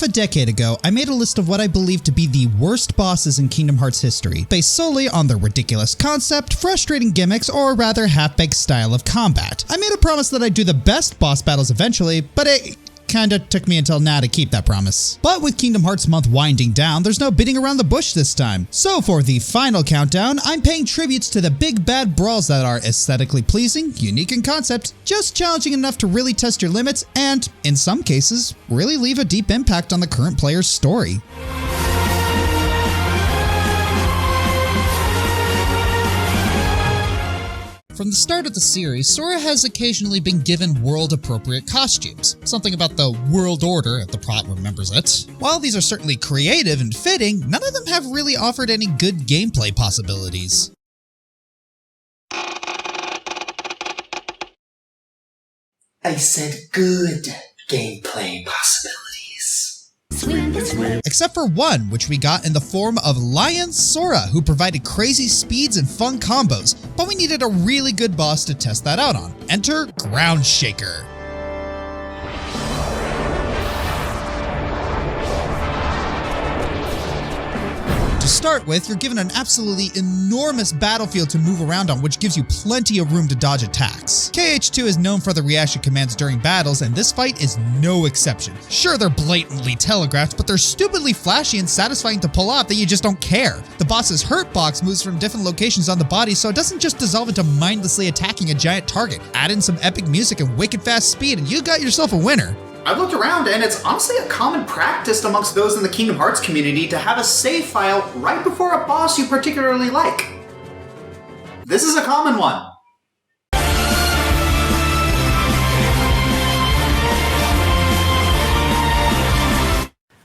half a decade ago, I made a list of what I believe to be the worst bosses in Kingdom Hearts history, based solely on their ridiculous concept, frustrating gimmicks, or rather half-baked style of combat. I made a promise that I'd do the best boss battles eventually, but it kinda took me until now to keep that promise. But with Kingdom Hearts month winding down, there's no beating around the bush this time. So for the final countdown, I'm paying tributes to the big bad brawls that are aesthetically pleasing, unique in concept, just challenging enough to really test your limits, and, in some cases, really leave a deep impact on the current player's story. From the start of the series, Sora has occasionally been given world-appropriate costumes. Something about the world order, if the plot remembers it. While these are certainly creative and fitting, none of them have really offered any good gameplay possibilities. I said good gameplay possibilities. Except for one, which we got in the form of Lion Sora, who provided crazy speeds and fun combos, but we needed a really good boss to test that out on. Enter Groundshaker. To start with, you're given an absolutely enormous battlefield to move around on, which gives you plenty of room to dodge attacks. KH2 is known for the reaction commands during battles, and this fight is no exception. Sure, they're blatantly telegraphed, but they're stupidly flashy and satisfying to pull off that you just don't care. The boss's hurt box moves from different locations on the body, so it doesn't just dissolve into mindlessly attacking a giant target. Add in some epic music and wicked fast speed, and you got yourself a winner. I've looked around, and it's honestly a common practice amongst those in the Kingdom Hearts community to have a save file right before a boss you particularly like. This is a common one.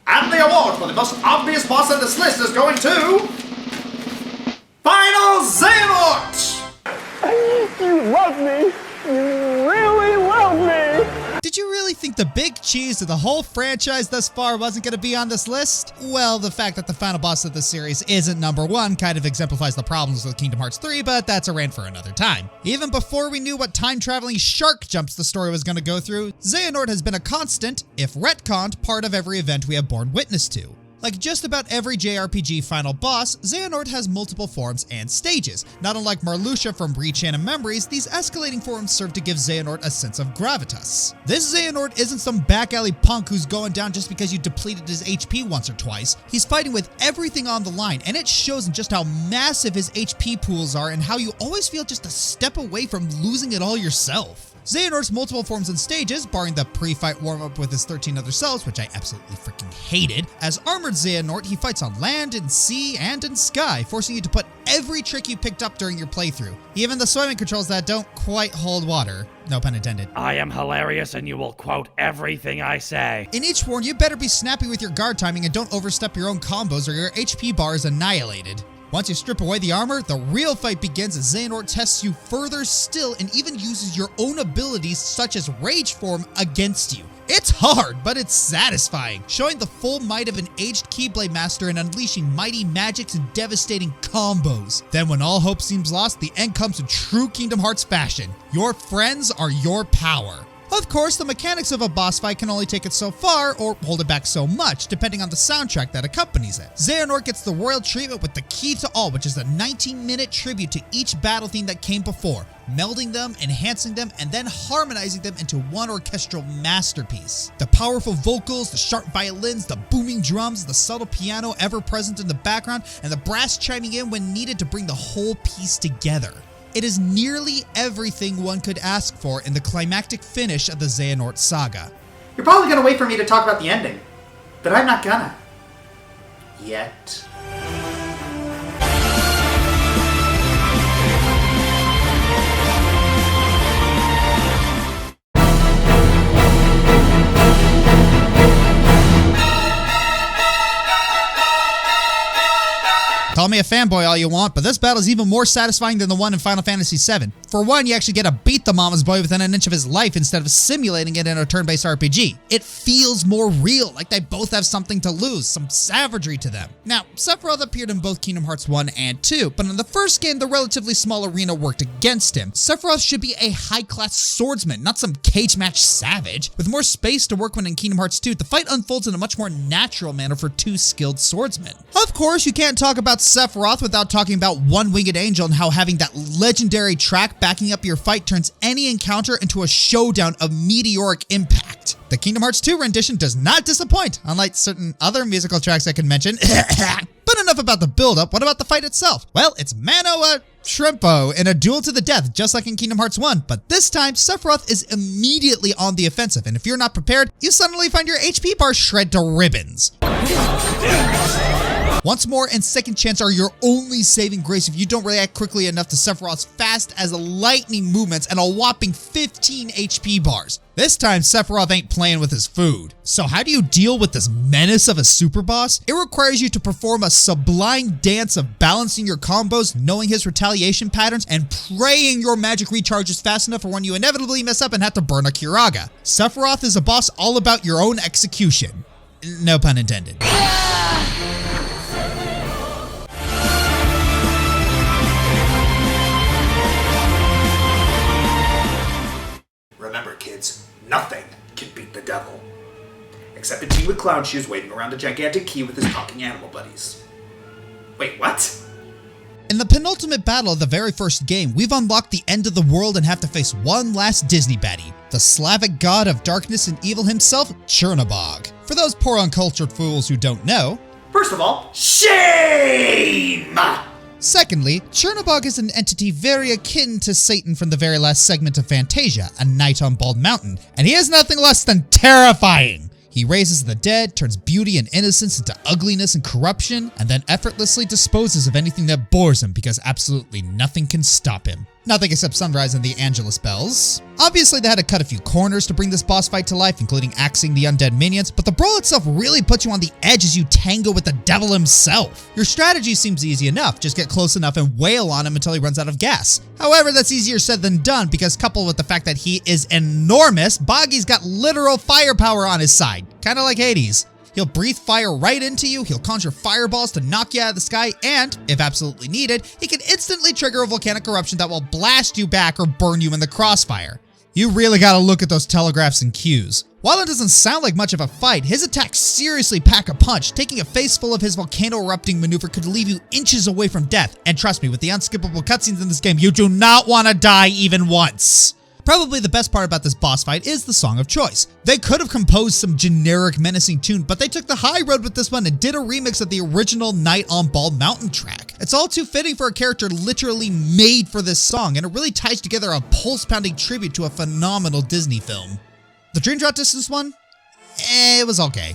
And the award for the most obvious boss on this list is going to... Final Xehanort! You love me! You really love me! Did you really think the big cheese of the whole franchise thus far wasn't going to be on this list? Well, the fact that the final boss of the series isn't number one kind of exemplifies the problems with Kingdom Hearts 3, but that's a rant for another time. Even before we knew what time-traveling shark jumps the story was going to go through, Xehanort has been a constant, if retconned, part of every event we have borne witness to. Like just about every JRPG final boss, Xehanort has multiple forms and stages. Not unlike Marluxia from Breach and Memories, these escalating forms serve to give Xehanort a sense of gravitas. This Xehanort isn't some back alley punk who's going down just because you depleted his HP once or twice. He's fighting with everything on the line, and it shows in just how massive his HP pools are and how you always feel just a step away from losing it all yourself. Xehanort's multiple forms and stages, barring the pre-fight warm-up with his 13 other selves, which I absolutely freaking hated. As Armored Xehanort, he fights on land, in sea, and in sky, forcing you to put every trick you picked up during your playthrough. Even the swimming controls that don't quite hold water. No pun intended. I am hilarious and you will quote everything I say. In each form, you better be snappy with your guard timing and don't overstep your own combos or your HP bar is annihilated. Once you strip away the armor, the real fight begins as Xehanort tests you further still and even uses your own abilities such as Rage Form against you. It's hard, but it's satisfying, showing the full might of an aged Keyblade Master and unleashing mighty magics and devastating combos. Then when all hope seems lost, the end comes in true Kingdom Hearts fashion. Your friends are your power. Of course, the mechanics of a boss fight can only take it so far, or hold it back so much, depending on the soundtrack that accompanies it. Xehanort gets the royal treatment with the key to all, which is a 19-minute tribute to each battle theme that came before, melding them, enhancing them, and then harmonizing them into one orchestral masterpiece. The powerful vocals, the sharp violins, the booming drums, the subtle piano ever present in the background, and the brass chiming in when needed to bring the whole piece together. It is nearly everything one could ask for in the climactic finish of the Xehanort saga. You're probably gonna wait for me to talk about the ending, but I'm not gonna. Yet. Call me a fanboy all you want, but this battle is even more satisfying than the one in Final Fantasy VII. For one, you actually get to beat the mama's boy within an inch of his life instead of simulating it in a turn-based RPG. It feels more real, like they both have something to lose, some savagery to them. Now, Sephiroth appeared in both Kingdom Hearts 1 and 2, but in the first game, the relatively small arena worked against him. Sephiroth should be a high-class swordsman, not some cage-match savage. With more space to work with in Kingdom Hearts 2, the fight unfolds in a much more natural manner for two skilled swordsmen. Of course, you can't talk about Sephiroth without talking about One Winged Angel and how having that legendary track backing up your fight turns any encounter into a showdown of meteoric impact. The Kingdom Hearts 2 rendition does not disappoint, unlike certain other musical tracks I can mention. But enough about the build-up, what about the fight itself? Well, it's Mano Shrimpo in a duel to the death, just like in Kingdom Hearts 1, but this time, Sephiroth is immediately on the offensive, and if you're not prepared, you suddenly find your HP bar shred to ribbons. Once more and Second Chance are your only saving grace if you don't react quickly enough to Sephiroth's fast as lightning movements and a whopping 15 HP bars. This time, Sephiroth ain't playing with his food. So how do you deal with this menace of a super boss? It requires you to perform a sublime dance of balancing your combos, knowing his retaliation patterns, and praying your magic recharges fast enough for when you inevitably mess up and have to burn a Kiraga. Sephiroth is a boss all about your own execution. No pun intended. Remember, kids, nothing can beat the devil. Except a team with clown shoes waiting around a gigantic key with his talking animal buddies. Wait, what? In the penultimate battle of the very first game, we've unlocked the end of the world and have to face one last Disney baddie, the Slavic god of darkness and evil himself, Chernabog. For those poor uncultured fools who don't know, First of all, shame! secondly, Chernabog is an entity very akin to Satan from the very last segment of Fantasia, A Night on Bald Mountain, and he is nothing less than terrifying. He raises the dead, turns beauty and innocence into ugliness and corruption, and then effortlessly disposes of anything that bores him because absolutely nothing can stop him. Nothing except sunrise and the Angelus bells. Obviously, they had to cut a few corners to bring this boss fight to life, including axing the undead minions, but the brawl itself really puts you on the edge as you tango with the devil himself. Your strategy seems easy enough, just get close enough and wail on him until he runs out of gas. However, that's easier said than done, because coupled with the fact that he is enormous, Boggy's got literal firepower on his side, kinda like Hades. He'll breathe fire right into you, he'll conjure fireballs to knock you out of the sky, and, if absolutely needed, he can instantly trigger a volcanic eruption that will blast you back or burn you in the crossfire. You really gotta look at those telegraphs and cues. While it doesn't sound like much of a fight, his attacks seriously pack a punch. Taking a face full of his volcano erupting maneuver could leave you inches away from death. And trust me, with the unskippable cutscenes in this game, you do not want to die even once. Probably the best part about this boss fight is the song of choice. They could have composed some generic menacing tune, but they took the high road with this one and did a remix of the original Night on Bald Mountain track. It's all too fitting for a character literally made for this song, and it really ties together a pulse-pounding tribute to a phenomenal Disney film. The Dream Drop Distance one? It was okay.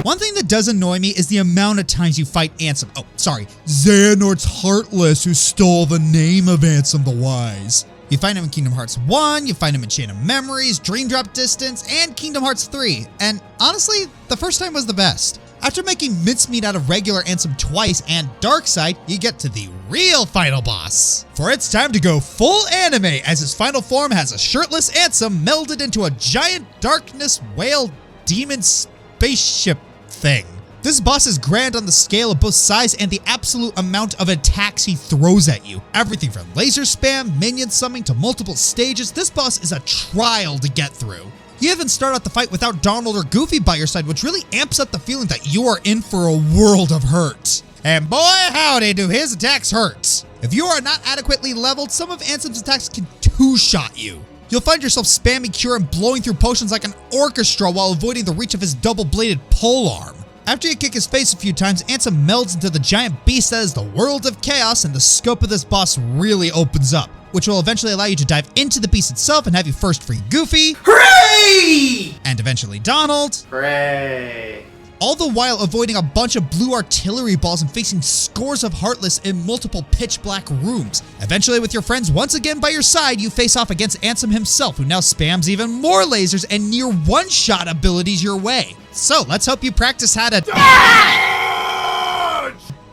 One thing that does annoy me is the amount of times you fight Ansem. Xehanort's Heartless, who stole the name of Ansem the Wise. You find him in Kingdom Hearts 1, you find him in Chain of Memories, Dream Drop Distance, and Kingdom Hearts 3. And honestly, the first time was the best. After making mincemeat out of regular Ansem twice and Darkside, you get to the real final boss. For it's time to go full anime, as his final form has a shirtless Ansem melded into a giant darkness whale demon spaceship thing. This boss is grand on the scale of both size and the absolute amount of attacks he throws at you. Everything from laser spam, minion summoning to multiple stages, this boss is a trial to get through. You even start out the fight without Donald or Goofy by your side, which really amps up the feeling that you are in for a world of hurt. And boy howdy do his attacks hurt. If you are not adequately leveled, some of Ansem's attacks can two-shot you. You'll find yourself spamming Cure and blowing through potions like an orchestra while avoiding the reach of his double-bladed polearm. After you kick his face a few times, Ansem melds into the giant beast that is the world of chaos, and the scope of this boss really opens up, which will eventually allow you to dive into the beast itself and have you first free Goofy, Hooray! and eventually Donald, Hooray! all the while avoiding a bunch of blue artillery balls and facing scores of Heartless in multiple pitch-black rooms. Eventually, with your friends once again by your side, you face off against Ansem himself, who now spams even more lasers and near one-shot abilities your way. So, let's hope you practice how to dodge!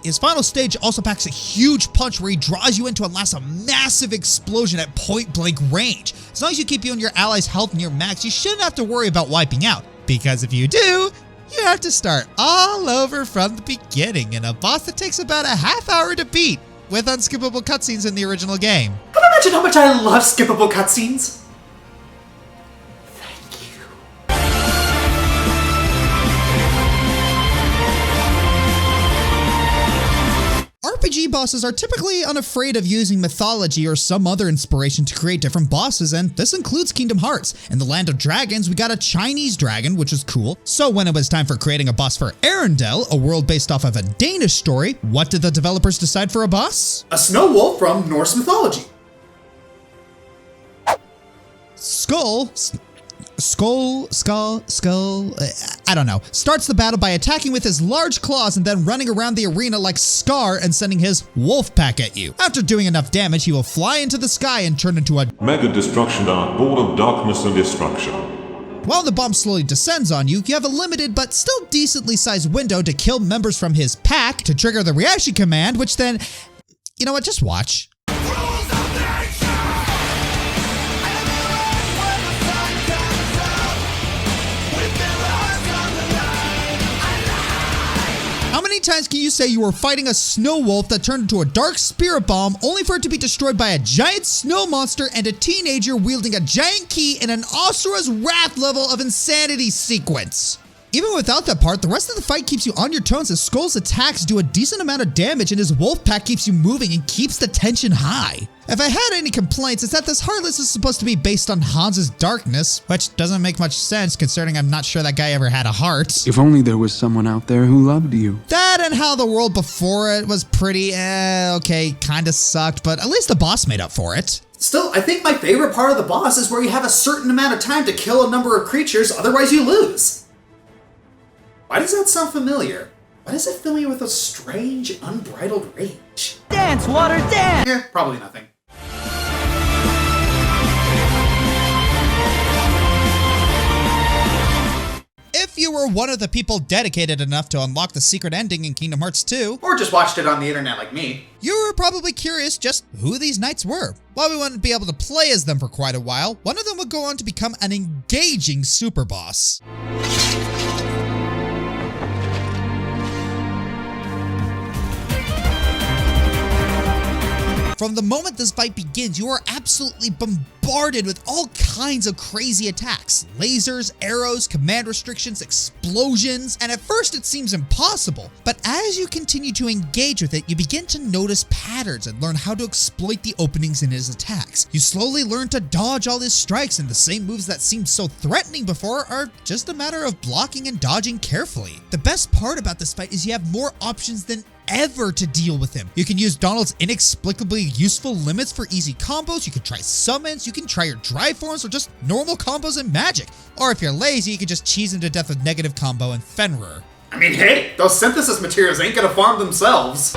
His final stage also packs a huge punch where he draws you in to unleash a massive explosion at point-blank range. As long as you keep you and your allies' health near max, you shouldn't have to worry about wiping out. Because if you do, you have to start all over from the beginning in a boss that takes about a half hour to beat, with unskippable cutscenes in the original game. Can you imagine how much I love skippable cutscenes? RPG bosses are typically unafraid of using mythology or some other inspiration to create different bosses, and this includes Kingdom Hearts. In the Land of Dragons, we got a Chinese dragon, which was cool. So when it was time for creating a boss for Arendelle, a world based off of a Danish story, what did the developers decide for a boss? A snow wolf from Norse mythology. Skoll, I don't know, starts the battle by attacking with his large claws and then running around the arena like Scar and sending his wolf pack at you. After doing enough damage, he will fly into the sky and turn into a Mega Destruction Art, Board of Darkness and Destruction. While the bomb slowly descends on you, you have a limited but still decently sized window to kill members from his pack to trigger the reaction command, which then, you know what, just watch. How many times can you say you were fighting a snow wolf that turned into a dark spirit bomb only for it to be destroyed by a giant snow monster and a teenager wielding a giant key in an Asura's Wrath level of insanity sequence? Even without that part, the rest of the fight keeps you on your toes as Skoll's attacks do a decent amount of damage and his wolf pack keeps you moving and keeps the tension high. If I had any complaints, it's that this Heartless is supposed to be based on Hans's darkness, which doesn't make much sense considering I'm not sure that guy ever had a heart. If only there was someone out there who loved you. That and how the world before it was pretty, okay, kinda sucked, but at least the boss made up for it. Still, I think my favorite part of the boss is where you have a certain amount of time to kill a number of creatures, otherwise you lose. Why does that sound familiar? Why does it fill me with a strange, unbridled rage? Dance, water, dance! Yeah, probably nothing. If you were one of the people dedicated enough to unlock the secret ending in Kingdom Hearts 2, Or just watched it on the internet like me. you were probably curious just who these knights were. While we wouldn't be able to play as them for quite a while, one of them would go on to become an engaging super boss. From the moment this fight begins, you are absolutely bombarded with all kinds of crazy attacks. Lasers, arrows, command restrictions, explosions, and at first it seems impossible. But as you continue to engage with it, you begin to notice patterns and learn how to exploit the openings in his attacks. You slowly learn to dodge all his strikes, and the same moves that seemed so threatening before are just a matter of blocking and dodging carefully. The best part about this fight is you have more options than ever to deal with him. You can use Donald's inexplicably useful limits for easy combos, you can try summons, you can try your drive forms or just normal combos and magic. Or if you're lazy, you can just cheese him to death with negative combo and Fenrir. I mean, hey, those synthesis materials ain't gonna farm themselves.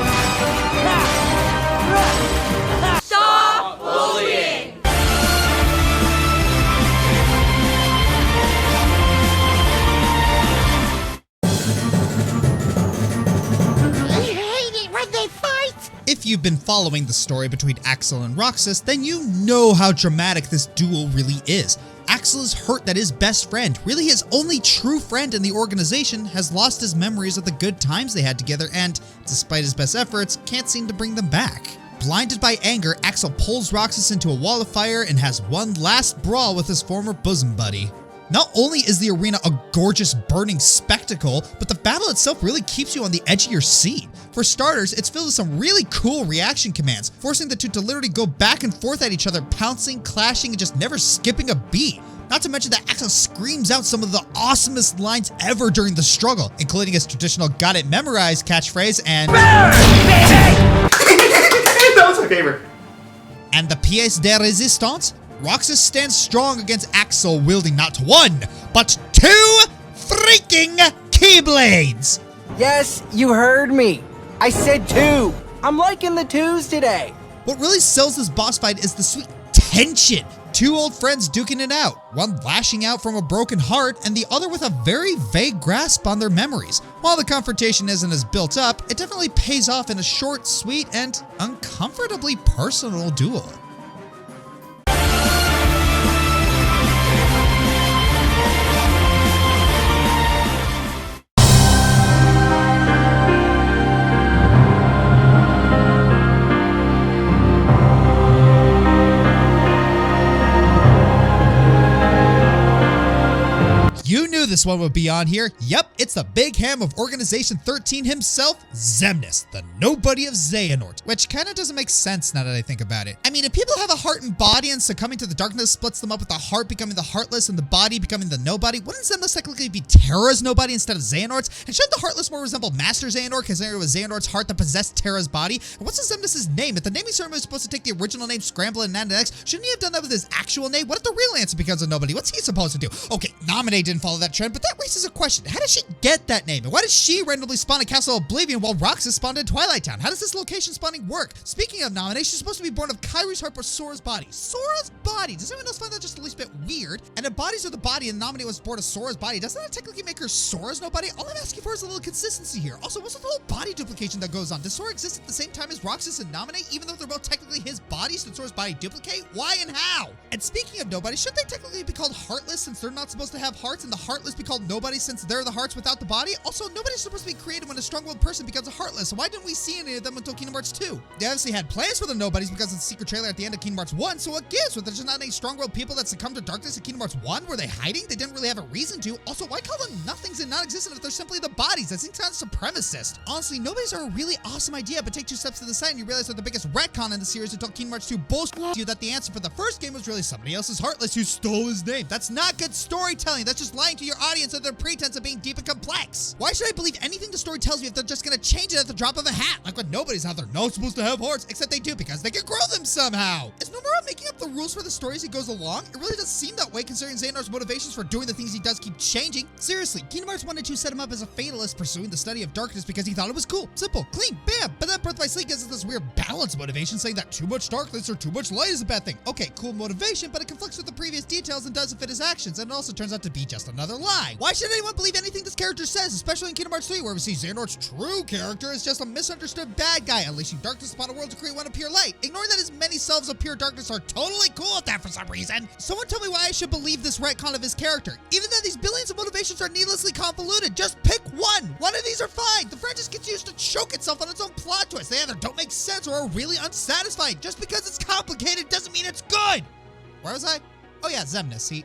Stop bullying! If you've been following the story between Axel and Roxas, then you know how dramatic this duel really is. Axel is hurt that his best friend, really his only true friend in the organization, has lost his memories of the good times they had together and, despite his best efforts, can't seem to bring them back. Blinded by anger, Axel pulls Roxas into a wall of fire and has one last brawl with his former bosom buddy. Not only is the arena a gorgeous burning spectacle, but the battle itself really keeps you on the edge of your seat. For starters, it's filled with some really cool reaction commands, forcing the two to literally go back and forth at each other, pouncing, clashing, and just never skipping a beat. Not to mention that Axel screams out some of the awesomest lines ever during the struggle, including his traditional got it memorized catchphrase and That was my favorite. And the pièce de résistance? Roxas stands strong against Axel, wielding not one, but two freaking Keyblades! Yes, you heard me. I said 2. I'm liking the 2s today. What really sells this boss fight is the sweet tension. 2 old friends duking it out, one lashing out from a broken heart and the other with a very vague grasp on their memories. While the confrontation isn't as built up, it definitely pays off in a short, sweet, and uncomfortably personal duel. You knew this one would be on here. Yep, it's the big ham of Organization 13 himself, Xemnas, the nobody of Xehanort, which kind of doesn't make sense now that I think about it. I mean, if people have a heart and body and succumbing to the darkness splits them up with the heart becoming the heartless and the body becoming the nobody, wouldn't Xemnas technically be Terra's nobody instead of Xehanort's? And shouldn't the heartless more resemble Master Xehanort, considering it was Xehanort's heart that possessed Terra's body? And what's Xemnas' name? If the naming ceremony was supposed to take the original name, scramble it, and add an X, shouldn't he have done that with his actual name? What if the real answer becomes a nobody? What's he supposed to do? Okay, Nominate didn't follow that trend, but that raises a question. How did she get that name? And why does she randomly spawn in Castle Oblivion while Roxas spawned in Twilight Town? How does this location spawning work? Speaking of Nominate, she's supposed to be born of Kairu's heart or Sora's body. Sora's body? Does anyone else find that just the least bit weird? And if bodies are the body and Nominate was born of Sora's body, doesn't that technically make her Sora's nobody? All I'm asking for is a little consistency here. Also, what's with the whole body duplication that goes on? Does Sora exist at the same time as Roxas and Nominate, even though they're both technically his bodies? Did Sora's body duplicate? Why and how? And speaking of nobody, shouldn't they technically be called heartless since they're not supposed to have hearts, and the heartless be called nobody since they're the hearts without the body? Also, nobody's supposed to be created when a strong-willed person becomes a heartless, so why didn't we see any of them until Kingdom Hearts 2? They obviously had plans for the nobodies because of the secret trailer at the end of Kingdom Hearts 1, so what gives? Were there just not any strong-willed people that succumbed to darkness in Kingdom Hearts 1? Were they hiding? They didn't really have a reason to. Also, why call them nothings and non-existent if they're simply the bodies? That seems kind of supremacist. Honestly, nobodies are a really awesome idea, but take 2 steps to the side and you realize they're the biggest retcon in the series until Kingdom Hearts 2 bullshits you that the answer for the first game was really somebody else's heartless who stole his name. That's not good storytelling. That's just lying to your audience under the pretense of being deep and complex. Why should I believe anything the story tells me if they're just gonna change it at the drop of a hat? Like when nobodies how they're not supposed to have hearts, except they do because they can grow them somehow. Is Nomura making up the rules for the story as he goes along? It really does seem that way considering Xehanort's motivations for doing the things he does keep changing. Seriously, Kingdom Hearts 1 and 2 set him up as a fatalist pursuing the study of darkness because he thought it was cool, simple, clean, bam. But then Birth by Sleep gives us this weird balance motivation saying that too much darkness or too much light is a bad thing. Okay, cool motivation, but it conflicts with the previous details and doesn't fit his actions, and it also turns out to be just another lie. Why should anyone believe anything this character says, especially in Kingdom Hearts 3 where we see Xehanort's true character is just a misunderstood bad guy unleashing darkness upon a world to create one of pure light? Ignoring that his many selves of pure darkness are totally cool with that for some reason. Someone tell me why I should believe this retcon of his character. Even though these billions of motivations are needlessly convoluted, just pick one. One of these are fine. The franchise gets used to choke itself on its own plot twists. They either don't make sense or are really unsatisfying. Just because it's complicated doesn't mean it's good. Where was I? Oh yeah, Xemnas, see?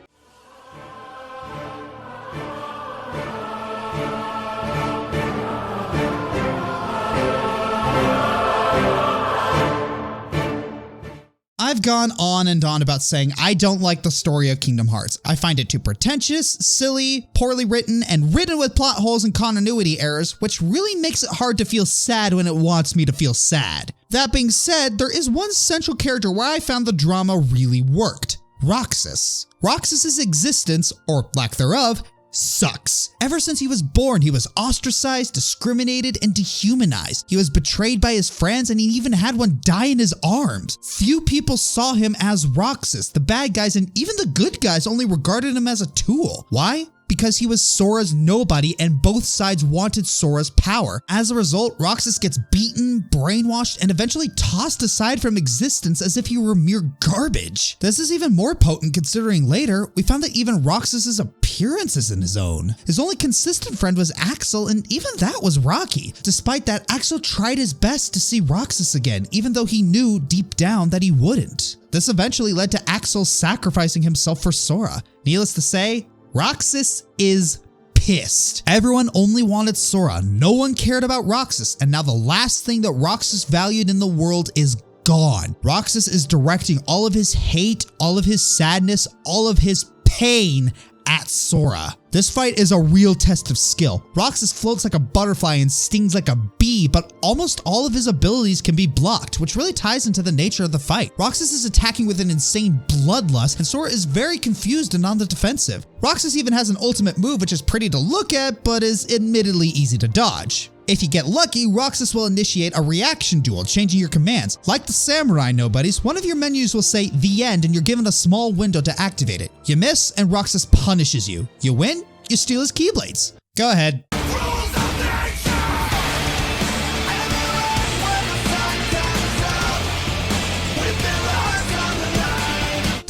I've gone on and on about saying I don't like the story of Kingdom Hearts. I find it too pretentious, silly, poorly written, and ridden with plot holes and continuity errors, which really makes it hard to feel sad when it wants me to feel sad. That being said, there is one central character where I found the drama really worked. Roxas. Roxas's existence, or lack thereof, sucks. Ever since he was born, he was ostracized, discriminated, and dehumanized. He was betrayed by his friends, and he even had one die in his arms. Few people saw him as Roxas. The bad guys and even the good guys only regarded him as a tool. Why? Because he was Sora's nobody and both sides wanted Sora's power. As a result, Roxas gets beaten, brainwashed, and eventually tossed aside from existence as if he were mere garbage. This is even more potent considering later, we found that even Roxas's appearance isn't his own. His only consistent friend was Axel, and even that was rocky. Despite that, Axel tried his best to see Roxas again, even though he knew deep down that he wouldn't. This eventually led to Axel sacrificing himself for Sora. Needless to say, Roxas is pissed. Everyone only wanted Sora. No one cared about Roxas, and now the last thing that Roxas valued in the world is gone. Roxas is directing all of his hate, all of his sadness, all of his pain at Sora. This fight is a real test of skill. Roxas floats like a butterfly and stings like a bee, but almost all of his abilities can be blocked, which really ties into the nature of the fight. Roxas is attacking with an insane bloodlust, and Sora is very confused and on the defensive. Roxas even has an ultimate move which is pretty to look at, but is admittedly easy to dodge. If you get lucky, Roxas will initiate a reaction duel, changing your commands. Like the samurai nobodies, one of your menus will say the end and you're given a small window to activate it. You miss and Roxas punishes you. You win, you steal his keyblades. Go ahead.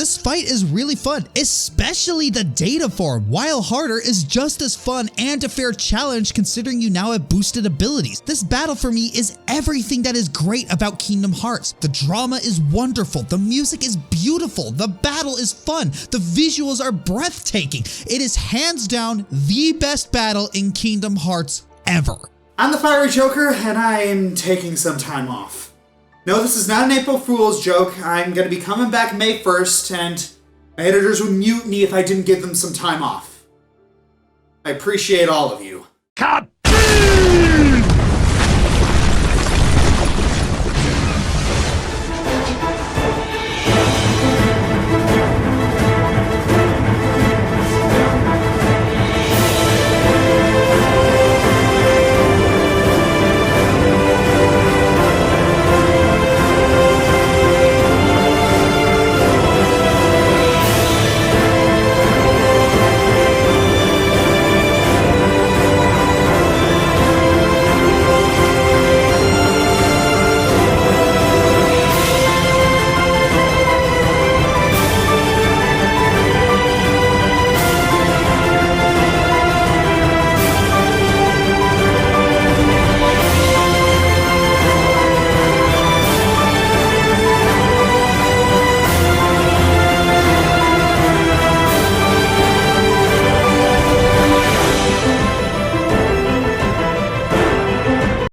This fight is really fun, especially the data form. While harder is just as fun and a fair challenge considering you now have boosted abilities. This battle for me is everything that is great about Kingdom Hearts. The drama is wonderful, the music is beautiful, the battle is fun, the visuals are breathtaking. It is hands down the best battle in Kingdom Hearts ever. I'm the Fiery Joker, and I am taking some time off. No, this is not an April Fool's joke. I'm going to be coming back May 1st, and my editors would mutiny if I didn't give them some time off. I appreciate all of you. Cut!